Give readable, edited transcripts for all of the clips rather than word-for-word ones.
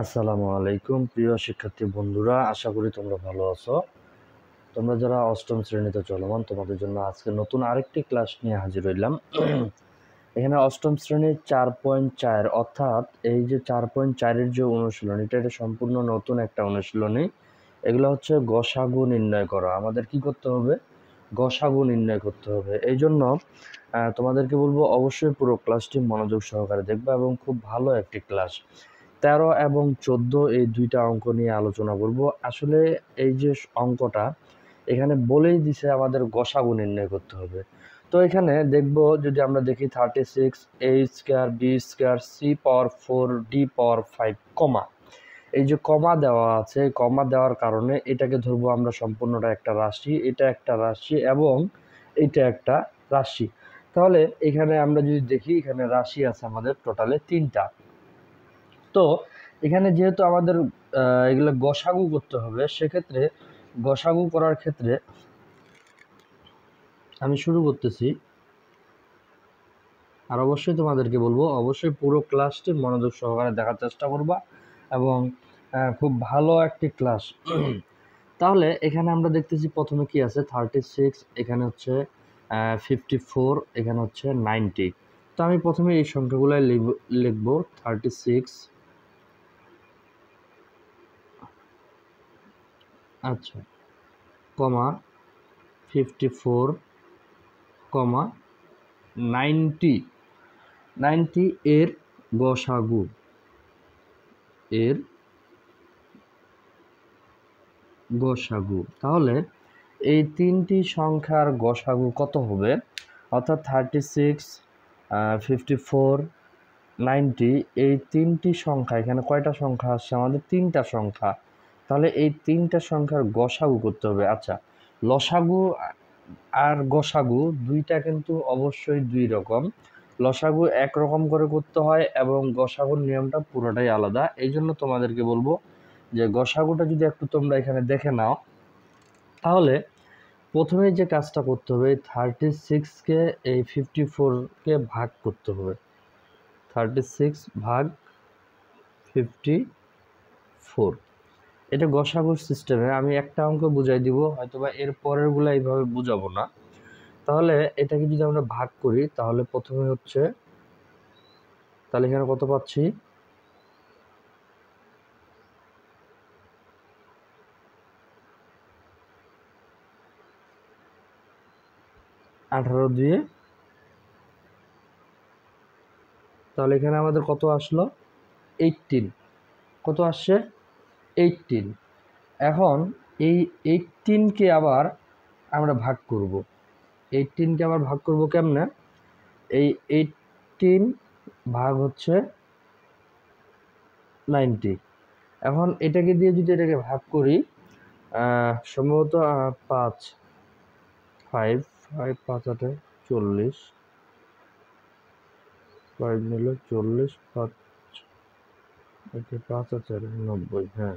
আসসালামু আলাইকুম প্রিয় শিক্ষার্থী বন্ধুরা, আশা করি তোমরা ভালো আছো। তোমরা যারা অষ্টম শ্রেণীতে চলমান, তোমাদের জন্য আজকে নতুন আরেকটি ক্লাস নিয়ে হাজির হইলাম। এখানে অষ্টম শ্রেণীর 4.4 অর্থাৎ এই যে 4.4-এর যে অনুশীলনী, এটা সম্পূর্ণ নতুন একটা অনুশীলনী। এগুলো হচ্ছে গসাগু নির্ণয় করা। আমাদের কি করতে হবে? গসাগু নির্ণয় করতে হবে। এই জন্য তোমাদেরকে বলবো অবশ্যই পুরো ক্লাসটি মনোযোগ সহকারে দেখবে এবং খুব ভালো একটি ক্লাস। 13 এবং 14 এই দুইটা অঙ্ক নিয়ে আলোচনা করব। আসলে এই যে অঙ্কটা এখানে বলেই দিছে আমাদের গসাগু নির্ণয় করতে হবে। তো এখানে দেখব, যদি আমরা দেখি 36 a square b square c power 4 d পাওয়ার 5 কমা, এই যে কমা দেওয়া আছে, কমা দেওয়ার কারণে এটাকে ধরবো আমরা সম্পূর্ণটা একটা রাশি, এটা একটা রাশি এবং এটা একটা রাশি। তাহলে এখানে আমরা যদি দেখি, এখানে রাশি আছে আমাদের টোটালে 3টা। তো এখানে যেহেতু আমাদের এগুলো গসাগু করতে হবে, সেক্ষেত্রে গসাগু করার ক্ষেত্রে আমি শুরু করতেছি। আর অবশ্যই তোমাদেরকে বলবো অবশ্যই পুরো ক্লাসটি মনোযোগ সহকারে দেখার চেষ্টা করবা এবং খুব ভালো একটি ক্লাস। তাহলে এখানে আমরা দেখতেছি প্রথমে কি আছে, 36, এখানে হচ্ছে 54, এখানে হচ্ছে 90। তো আমি প্রথমে এই সংখ্যাগুলাই লিখবো 36, আচ্ছা, কমা 54, কমা 90 এর গসাগু, এর গসাগু। তাহলে এই তিনটি সংখ্যার গসাগু কত হবে? অর্থাৎ 36, 54, 90, এই তিনটি সংখ্যা, এখানে কয়টা সংখ্যা আসছে আমাদের? তিনটা সংখ্যা। তাহলে এই তিনটা সংখ্যার গসাগু করতে হবে। আচ্ছা, লসাগু আর গসাগু দুইটা কিন্তু অবশ্যই দুই রকম। লসাগু একরকম করে করতে হয় এবং গসাগুর নিয়মটা পুরোটাই আলাদা। এই জন্য তোমাদেরকে বলবো যে গসাগুটা যদি একটু তোমরা এখানে দেখে নাও, তাহলে প্রথমেই যে কাজটা করতে হবে, 36কে এই 54কে ভাগ করতে হবে। 36 ভাগ 54, এটা গসাগুর সিস্টেমে। আমি একটা অঙ্ক বুঝাই দিব, হয়তোবা এর পরেরগুলো এইভাবে বুঝাবো না। তাহলে এটাকে যদি আমরা ভাগ করি, তাহলে প্রথমে হচ্ছে, তাহলে এখানে কত পাচ্ছি? 18 দিয়ে, তাহলে এখানে আমাদের কত আসলো? 18। কত আসছে? 18। এখন এই 18কে আবার আমরা ভাগ করব। 18কে আবার ভাগ করব কেমনে? এই 18 ভাগ হচ্ছে 90। এখন এটাকে দিয়ে যদি এটাকে ভাগ করি, সম্ভবত 5 5 5 8 40, 5 নিলে 40, 5 5 4 90, হ্যাঁ,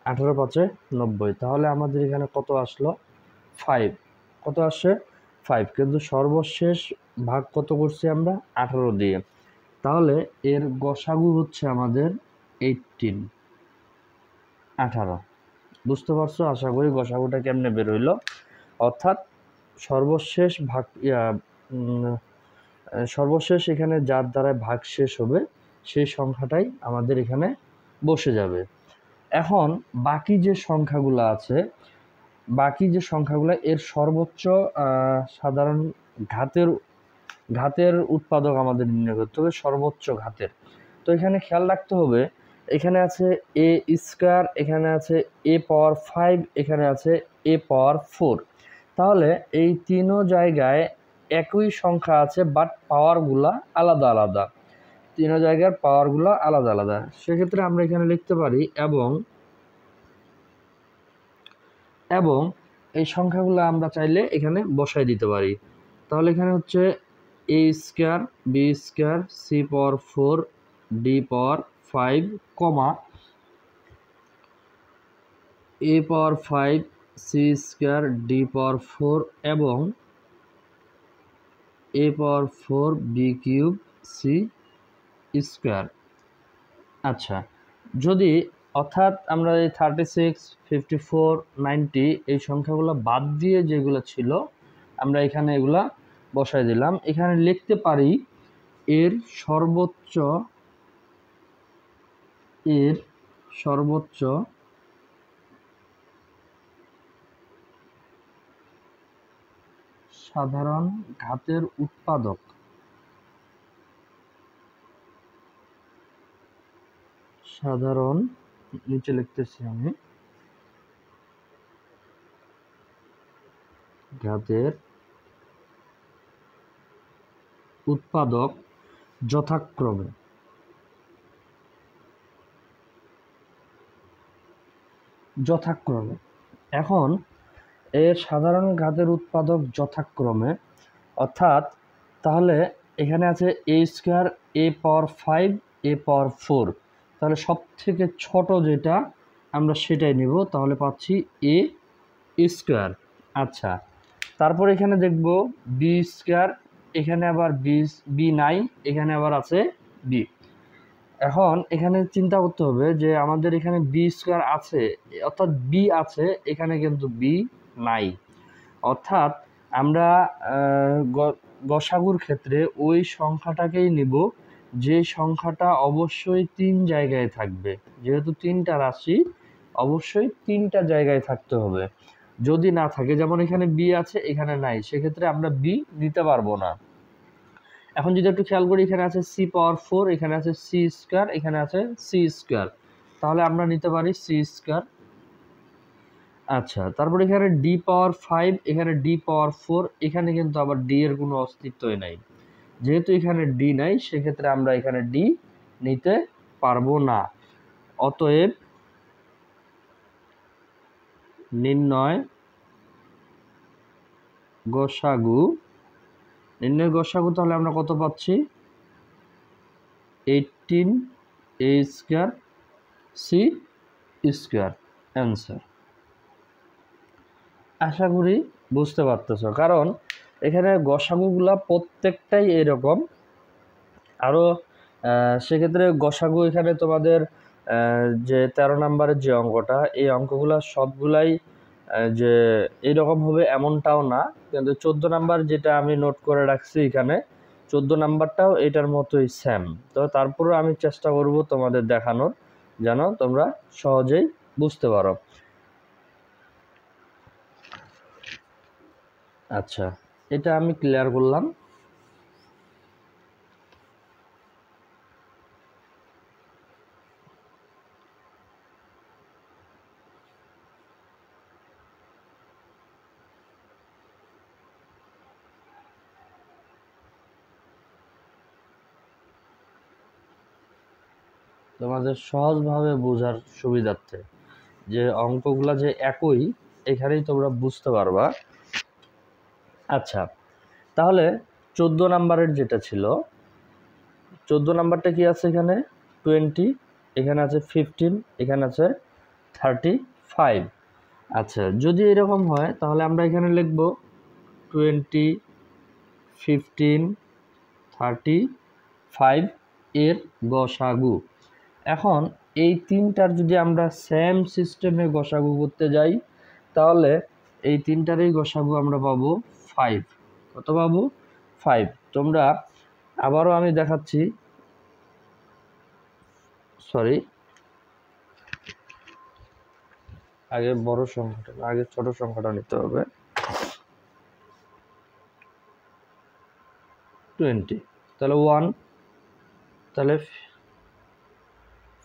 18 5 90। তাহলে আমাদের এখানে কত আসলো? 5। কত আসছে? 5। কিন্তু সর্বশেষ ভাগ কত করছি আমরা? 18 দিয়ে। তাহলে এর গসাগু হচ্ছে আমাদের 18, 18। বুঝতে পারছো? আশা করি গসাগুটা কেমনে বের হইলো। অর্থাৎ সর্বশেষ ভাগ, সর্বশেষ এখানে যার দ্বারা ভাগ শেষ হবে সেই সংখ্যাটাই আমাদের এখানে বসে যাবে। এখন বাকি যে সংখ্যাগুলো আছে, বাকি যে সংখ্যাগুলো এর সর্বোচ্চ সাধারণ ঘাতের উৎপাদক আমাদের নির্ণয় করতে হবে, সর্বোচ্চ ঘাতের। তো এখানে খেয়াল রাখতে হবে, এখানে আছে এ স্কয়ার, এখানে আছে এ পাওয়ার 5, এখানে আছে এ পাওয়ার 4। তাহলে এই তিনও জায়গায় একই সংখ্যা আছে, বাট পাওয়ারগুলা আলাদা আলাদা। তিনও জায়গার পাওয়ারগুলো আলাদা আলাদা। সেক্ষেত্রে আমরা এখানে লিখতে পারি এবং এই সংখ্যাগুলো আমরা চাইলে এখানে বসাই দিতে পারি। তাহলে এখানে হচ্ছে A square, B square, C power 4, D power 5, comma A power 5, C square, D power 4 এবং A power 4, B cube, C square. আচ্ছা, যদি অর্থাৎ আমরা এই 36, 54, 90 এই সংখ্যাগুলো বাদ দিয়ে যেগুলো ছিল আমরা এখানে এগুলা বসাই দিলাম। এখানে লিখতে পারি এর সর্বোচ্চ সাধারণ ঘাতের উৎপাদক নিচে লিখতেছি আমি ঘাতের উৎপাদক যথাক্রমে এখন এর সাধারণ ঘাতের উৎপাদক যথাক্রমে অর্থাৎ তাহলে এখানে আছে a square a power 5 a পাওয়ার 4 তাহলে সব থেকে ছোট যেটা আমরা সেটাই নিব তাহলে পাচ্ছি a স্কয়ার। আচ্ছা তারপর এখানে দেখব b স্কয়ার এখানে আবার b নাই এখানে আবার আছে b। এখন এখানে চিন্তা করতে হবে যে আমাদের এখানে b স্কয়ার আছে অর্থাৎ b আছে এখানে কিন্তু b নাই অর্থাৎ আমরা গসাগুর ক্ষেত্রে ওই সংখ্যাটাকেই নিব যে সংখ্যাটা অবশ্যই 3 জায়গায় থাকবে যেহেতু 3টা রাশি অবশ্যই 3টা জায়গায় থাকতে হবে যদি না থাকে যেমন এখানে b আছে এখানে নাই সেক্ষেত্রে আমরা b নিতে পারবো না। এখন যদি একটু খেয়াল করি এখানে আছে c পাওয়ার 4 এখানে আছে c স্কয়ার এখানে আছে c স্কয়ার তাহলে আমরা নিতে পারি c স্কয়ার। আচ্ছা তারপর এখানে d পাওয়ার 5 এখানে d পাওয়ার 4 এখানে কিন্তু আবার d এর কোনো অস্তিত্বই নাই যেহেতু এখানে d নাই সেক্ষেত্রে আমরা এখানে d নিতে পারবো না। অতএব নির্ণয় গসাগু তাহলে আমরা কত পাচ্ছি 18 a square c square answer. আশা করি বুঝতে পারতেছো কারণ এখানে গসাগুগুলা প্রত্যেকটাই এরকম আরও সেক্ষেত্রে গসাগু এখানে তোমাদের যে 13 নম্বরের যে অঙ্কটা এই অঙ্কগুলা সবগুলাই যে এইরকম হবে এমনটাও না কিন্তু 14 নাম্বার যেটা আমি নোট করে রাখছি এখানে 14 নাম্বারটাও এটার মতোই সেম তো তারপরে আমি চেষ্টা করব তোমাদের দেখানোর যেন তোমরা সহজেই বুঝতে পারো। আচ্ছা এটা আমি ক্লিয়ার করলাম। তোমাদের সহজভাবে বোঝার সুবিধার্থে যে অঙ্কগুলা যে একই এখানেই তোমরা বুঝতে পারবা। আচ্ছা তাহলে 14 নাম্বারের যেটা ছিল 14 নাম্বারটা কি আছে এখানে 20 এখানে আছে 15 এখানে আছে 35। আচ্ছা যদি এরকম হয় তাহলে আমরা এখানে লিখব 20 15 35 এর গসাগু। এখন এই তিনটার যদি আমরা সেম সিস্টেমে গসাগু করতে যাই তাহলে এই তিনটারই গসাগু আমরা পাবো 5। কত পাবো 5। তোমরা আবারও আমি দেখাচ্ছি সরি আগে বড় সংখ্যাটা আগে ছোট সংখ্যাটা নিতে হবে 20 তাহলে 1 তাহলে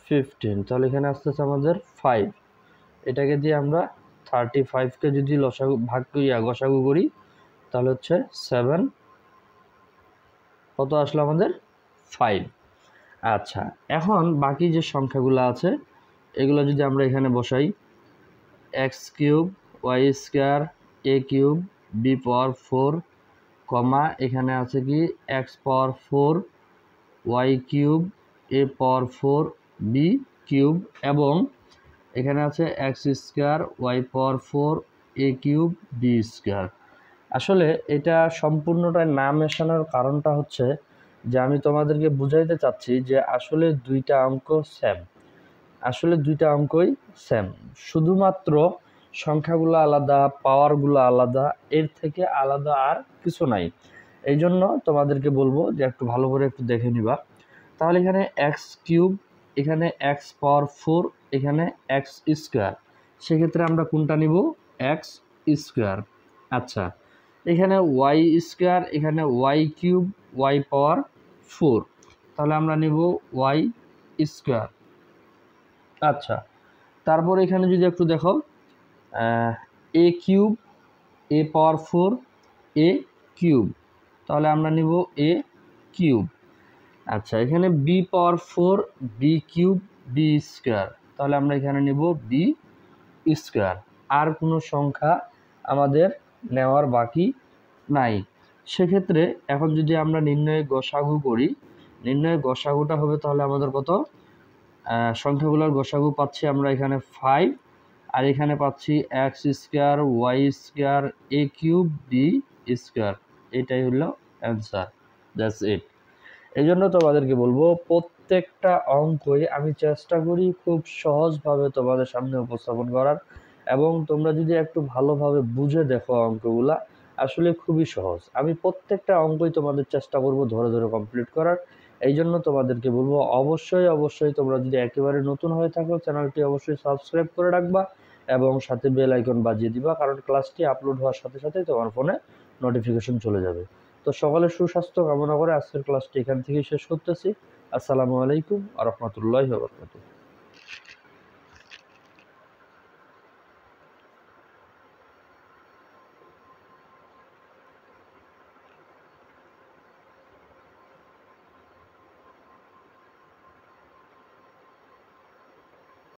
15 তাহলে এখানে আসতেছে আমাদের 5 এটাকে দিয়ে আমরা 35কে যদি লসাগু গসাগু করি তাহলে হচ্ছে 7 কত আসলো আমাদের 5। আচ্ছা এখন বাকি যে সংখ্যাগুলো আছে এগুলো যদি আমরা এখানে বসাই x cube y square a cube b পাওয়ার 4 কমা এখানে আছে কি x power 4 y cube a power 4 b cube এবং এখানে আছে x square y power 4 a cube b square. আসলে এটা সম্পূর্ণটা না মেশানোর কারণটা হচ্ছে যে আমি তোমাদেরকে বুঝাইতে চাচ্ছি যে আসলে দুইটা অঙ্ক সেম আসলে দুইটা অঙ্কই সেম, শুধুমাত্র সংখ্যাগুলো আলাদা, পাওয়ারগুলো আলাদা, এর থেকে আলাদা আর কিছু নাই। এই জন্য তোমাদেরকে বলবো যে একটু ভালো করে একটু দেখে নিবা। তাহলে এখানে এক্স কিউব, এখানে এক্স পাওয়ার 4, এখানে এক্স স্কোয়ার, সেক্ষেত্রে আমরা কোনটা নিব? X square. আচ্ছা, এখানে ওয়াই স্কোয়ার, এখানে ওয়াই কিউব, ওয়াই পাওয়ার 4, তাহলে আমরা নিব ওয়াই স্কোয়ার। আচ্ছা, তারপর এখানে যদি একটু দেখো এ কিউব, এ পাওয়ার 4, এ কিউব, তাহলে আমরা নিব এ কিউব। আচ্ছা, এখানে বি পাওয়ার 4, বি কিউব, বি স্কোয়ার, তাহলে আমরা এখানে নিব বি স্কোয়ার। আর কোনো সংখ্যা আমাদের নেওয়ার বাকি নাই। সেক্ষেত্রে এখন যদি আমরা নির্ণয়ে গসাগু করি, নির্ণয়ে গসাগুটা হবে তাহলে আমাদের কত? সংখ্যাগুলোর গসাগু পাচ্ছি আমরা এখানে 5, আর এখানে পাচ্ছি এক্স স্কোয়ার, ওয়াই স্কোয়ার, এ কিউব, বি স্কোয়ার। এটাই হলো অ্যান্সার। That's it. এই জন্য তোমাদেরকে বলবো প্রত্যেকটা অঙ্কই আমি চেষ্টা করি খুব সহজভাবে তোমাদের সামনে উপস্থাপন করার, এবং তোমরা যদি একটু ভালোভাবে বুঝে দেখো অঙ্কগুলা আসলে খুবই সহজ। আমি প্রত্যেকটা অঙ্কই তোমাদের চেষ্টা করব ধরে ধরে কমপ্লিট করার। এই জন্য তোমাদেরকে বলবো অবশ্যই অবশ্যই তোমরা যদি একেবারে নতুন হয়ে থাকো চ্যানেলটি অবশ্যই সাবস্ক্রাইব করে রাখবা এবং সাথে বেল আইকন বাজিয়ে দিবা, কারণ ক্লাসটি আপলোড হওয়ার সাথে সাথে তোমার ফোনে নোটিফিকেশন চলে যাবে। তো সকলের সুস্বাস্থ্য কামনা করে আজকের ক্লাসটি এখান থেকেই শেষ করতেছি। আসসালামু আলাইকুম ওয়া রাহমাতুল্লাহি ওয়া বারাকাতুহু।